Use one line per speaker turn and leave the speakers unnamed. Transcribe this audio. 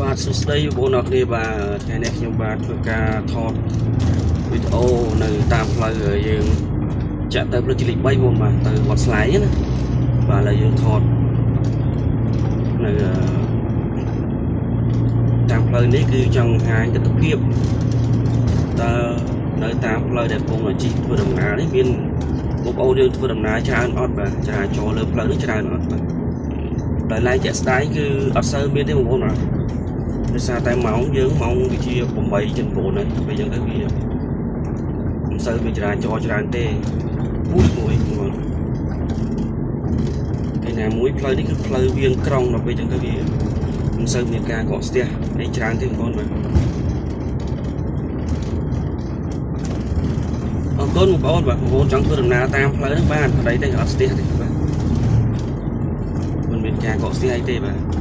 បាទសួស្តីបងប្អូនគ្នាបាទថ្ងៃនេះខ្ញុំបាទធ្វើការថតវីដេអូនៅតាមផ្លូវយើងចាក់ទៅផ្លូវជាតិលេខ3បងបាទទៅវត្តស្លែងណាបាទឥឡូវយើងថតនៅតាមផ្លូវនេះគឺចង់បង្ហាញទស្សនភាពតើនៅតាមផ្លូវដែលកំពុងជិះធ្វើដំណើរនេះមានបងប្អូនយើងធ្វើដំណើរច្រើនអត់បាទចរាចរណ៍លើផ្លូវនេះច្រើនអត់បាទដោយឡែកជាក់ស្ដែងគឺអត់សូវមានទេបងប្អូនបាទដោយសារតែម៉ោងយើងម៉ោងវាជា8:09ហើយពេលអញ្ចឹងទៅវាមិនសូវមានចរាចរណ៍ច្រើនទេមួយគេណាមួយផ្លូវនេះគឺផ្លូវវាងក្រុងដល់ពេលអញ្ចឹងទៅវាមិនសូវមានការកកស្ទះអីច្រើនទេបងប្អូនបាទអរគុណបងប្អូនបាទបងប្អូនចង់ធ្វើដំណើរតាមផ្លូវហ្នឹងបានប្តីតែអត់ស្ទះទេបាទមិនមានការកកស្ទះអីទេបាទ